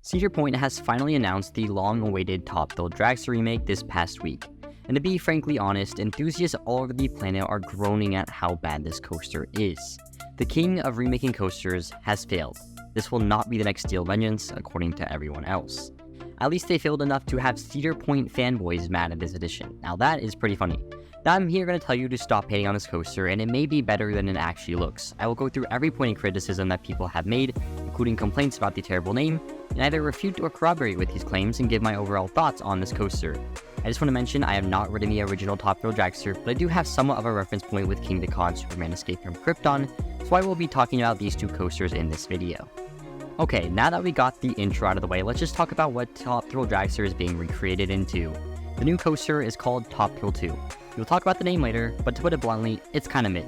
Cedar Point has finally announced the long-awaited Top Thrill Dragster remake this past week. And to be frankly honest, enthusiasts all over the planet are groaning at how bad this coaster is. The king of remaking coasters has failed. This will not be the next Steel Vengeance, according to everyone else. At least they failed enough to have Cedar Point fanboys mad at this edition. Now that is pretty funny. Now I'm here going to tell you to stop hating on this coaster, and it may be better than it actually looks. I will go through every point of criticism that people have made, including complaints about the terrible name, and either refute or corroborate with these claims and give my overall thoughts on this coaster. I just want to mention I have not ridden the original Top Thrill Dragster, but I do have somewhat of a reference point with King Decon's Superman Escape from Krypton, so I will be talking about these two coasters in this video. Okay, now that we got the intro out of the way, let's just talk about what Top Thrill Dragster is being recreated into. The new coaster is called Top Thrill 2. We'll talk about the name later, but to put it bluntly, it's kinda mid.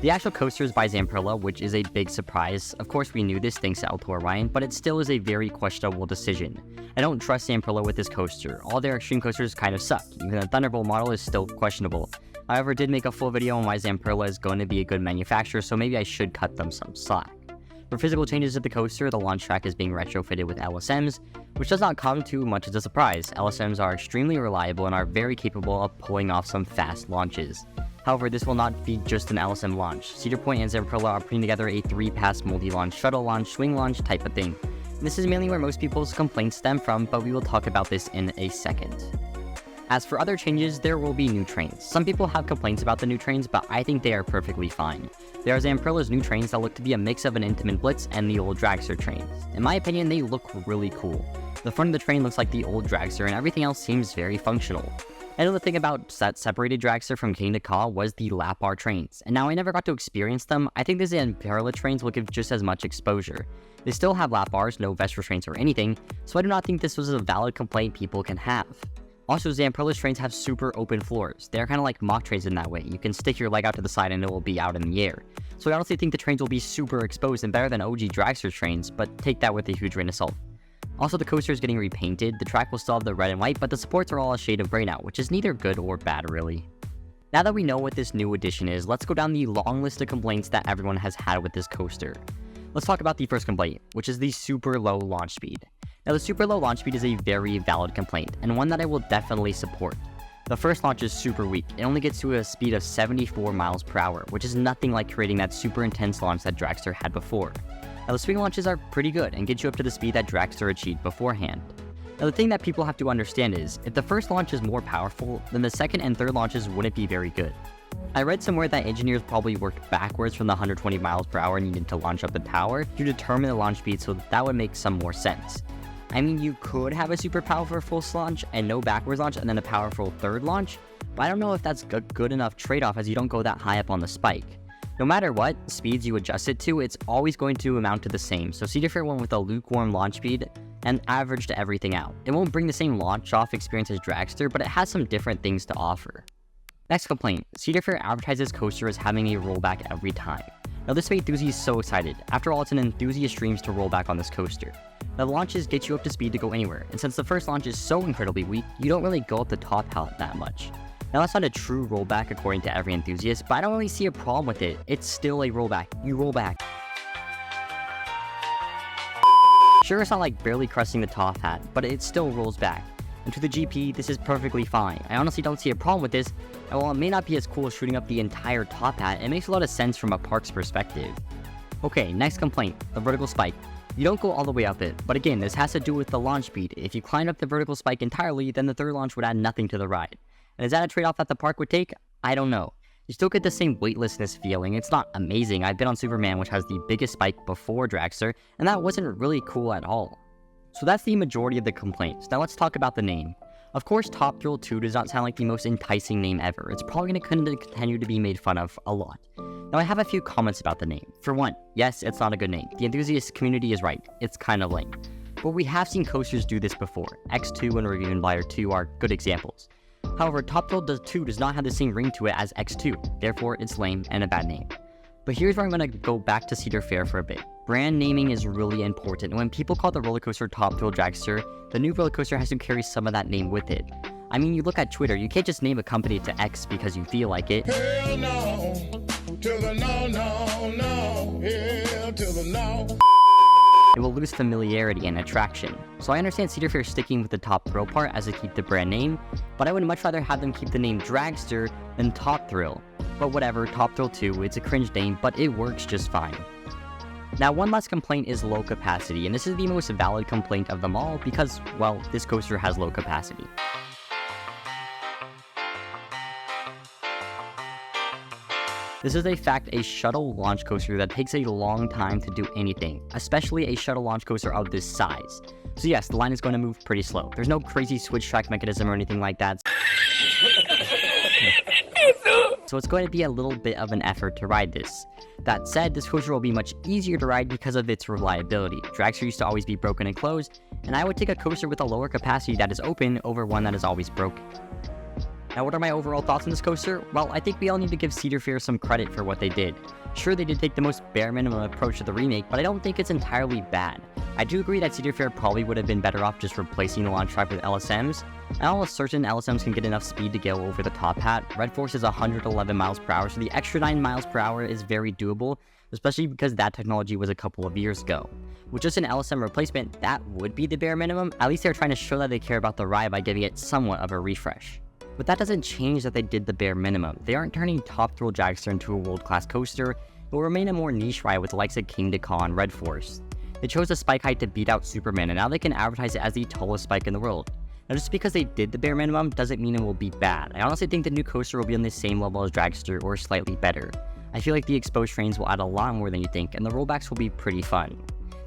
The actual coaster is by Zamperla, which is a big surprise. Of course we knew this thanks to ElToroRyan, but it still is a very questionable decision. I don't trust Zamperla with this coaster. All their extreme coasters kind of suck. Even the Thunderbolt model is still questionable. However, I did make a full video on why Zamperla is going to be a good manufacturer, so maybe I should cut them some slack. For physical changes to the coaster, the launch track is being retrofitted with LSMs, which does not come too much as a surprise. LSMs are extremely reliable and are very capable of pulling off some fast launches. However, this will not be just an LSM launch. Cedar Point and Zamperla are putting together a 3-pass multi-launch, shuttle launch, swing launch type of thing. This is mainly where most people's complaints stem from, but we will talk about this in a second. As for other changes, there will be new trains. Some people have complaints about the new trains, but I think they are perfectly fine. There are Zamperla's new trains that look to be a mix of an Intamin Blitz and the old Dragster trains. In my opinion, they look really cool. The front of the train looks like the old Dragster and everything else seems very functional. Another thing about that separated Dragster from King Deca was the lap bar trains, and now I never got to experience them. I think the Zamperla trains will give just as much exposure. They still have lap bars, no vest restraints or anything, so I do not think this was a valid complaint people can have. Also, Zamperla's trains have super open floors. They're kind of like mock trains in that way. You can stick your leg out to the side and it will be out in the air. So I honestly think the trains will be super exposed and better than OG Dragster trains, but take that with a huge grain of salt. Also, the coaster is getting repainted. The track will still have the red and white, but the supports are all a shade of gray now, which is neither good or bad really. Now that we know what this new addition is, let's go down the long list of complaints that everyone has had with this coaster. Let's talk about the first complaint, which is the super low launch speed. Now, the super low launch speed is a very valid complaint, and one that I will definitely support. The first launch is super weak. It only gets to a speed of 74 miles per hour, which is nothing like creating that super intense launch that Dragster had before. Now, the swing launches are pretty good and get you up to the speed that Dragster achieved beforehand. Now, the thing that people have to understand is, if the first launch is more powerful, then the second and third launches wouldn't be very good. I read somewhere that engineers probably worked backwards from the 120 miles per hour needed to launch up the tower to determine the launch speed, so that would make some more sense. I mean, you could have a super powerful launch and no backwards launch and then a powerful third launch, but I don't know if that's a good enough trade-off as you don't go that high up on the spike. No matter what speeds you adjust it to, it's always going to amount to the same, so Cedar Fair went with a lukewarm launch speed and averaged everything out. It won't bring the same launch-off experience as Dragster, but it has some different things to offer. Next complaint, Cedar Fair advertises coaster as having a rollback every time. Now this made enthusiasts so excited. After all, it's an enthusiast dreams to roll back on this coaster. Now the launches get you up to speed to go anywhere, and since the first launch is so incredibly weak, you don't really go up the top that much. Now that's not a true rollback according to every enthusiast, but I don't really see a problem with it. It's still a rollback. You roll back. Sure, it's not like barely cresting the top hat, but it still rolls back. And to the GP, this is perfectly fine. I honestly don't see a problem with this, and while it may not be as cool as shooting up the entire top hat, it makes a lot of sense from a park's perspective. Okay, next complaint, the vertical spike. You don't go all the way up it, but again, this has to do with the launch speed. If you climbed up the vertical spike entirely, then the third launch would add nothing to the ride. And is that a trade-off that the park would take? I don't know. You still get the same weightlessness feeling. It's not amazing. I've been on Superman, which has the biggest spike before Dragster, and that wasn't really cool at all. So that's the majority of the complaints. Now let's talk about the name. Of course, Top Thrill 2 does not sound like the most enticing name ever. It's probably going to continue to be made fun of a lot. Now I have a few comments about the name. For one, yes, it's not a good name. The enthusiast community is right. It's kind of lame. But we have seen coasters do this before. X2 and Review and Flyer 2 are good examples. However, Top Thrill 2 does not have the same ring to it as X2. Therefore, it's lame and a bad name. But here's where I'm going to go back to Cedar Fair for a bit. Brand naming is really important. When people call the roller coaster Top Thrill Dragster, the new roller coaster has to carry some of that name with it. I mean, you look at Twitter, you can't just name a company to X because you feel like it. Hell no, to the no, no, no, hell to the no. it will lose familiarity and attraction. So I understand Cedar Fair sticking with the Top Thrill part as they keep the brand name, but I would much rather have them keep the name Dragster than Top Thrill. But whatever, Top Thrill 2, it's a cringe name, but it works just fine. Now, one last complaint is low capacity, and this is the most valid complaint of them all because, well, this coaster has low capacity. This is a fact a shuttle launch coaster that takes a long time to do anything, especially a shuttle launch coaster of this size. So yes, the line is going to move pretty slow. There's no crazy switch track mechanism or anything like that. So it's going to be a little bit of an effort to ride this. That said, this coaster will be much easier to ride because of its reliability. Dragster used to always be broken and closed, and I would take a coaster with a lower capacity that is open over one that is always broken. Now, what are my overall thoughts on this coaster? Well, I think we all need to give Cedar Fair some credit for what they did. Sure, they did take the most bare minimum approach to the remake, but I don't think it's entirely bad. I do agree that Cedar Fair probably would have been better off just replacing the launch track with LSMs. I'm almost certain LSMs can get enough speed to go over the top hat. Red Force is 111 miles per hour, so the extra 9 miles per hour is very doable, especially because that technology was a couple of years ago. With just an LSM replacement, that would be the bare minimum. At least they're trying to show that they care about the ride by giving it somewhat of a refresh. But that doesn't change that they did the bare minimum. They aren't turning Top Thrill Dragster into a world-class coaster. It will remain a more niche ride with the likes of King Deca and Red Force. They chose the spike height to beat out Superman, and now they can advertise it as the tallest spike in the world. Now, just because they did the bare minimum doesn't mean it will be bad. I honestly think the new coaster will be on the same level as Dragster or slightly better. I feel like the exposed trains will add a lot more than you think, and the rollbacks will be pretty fun.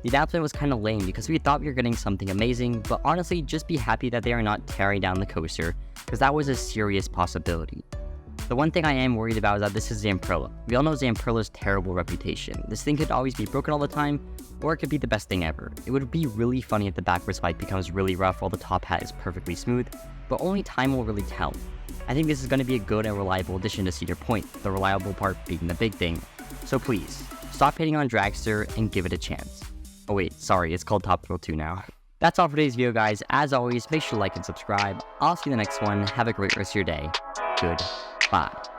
The announcement was kinda lame because we thought we were getting something amazing, but honestly, just be happy that they are not tearing down the coaster, because that was a serious possibility. The one thing I am worried about is that this is Zamperla. We all know Zamperla's terrible reputation. This thing could always be broken all the time, or it could be the best thing ever. It would be really funny if the backwards spike becomes really rough while the top hat is perfectly smooth, but only time will really tell. I think this is going to be a good and reliable addition to Cedar Point, the reliable part being the big thing. So please, stop hating on Dragster and give it a chance. Oh wait, sorry, it's called Top Thrill 2 now. That's all for today's video, guys. As always, make sure to like and subscribe. I'll see you in the next one. Have a great rest of your day. Goodbye.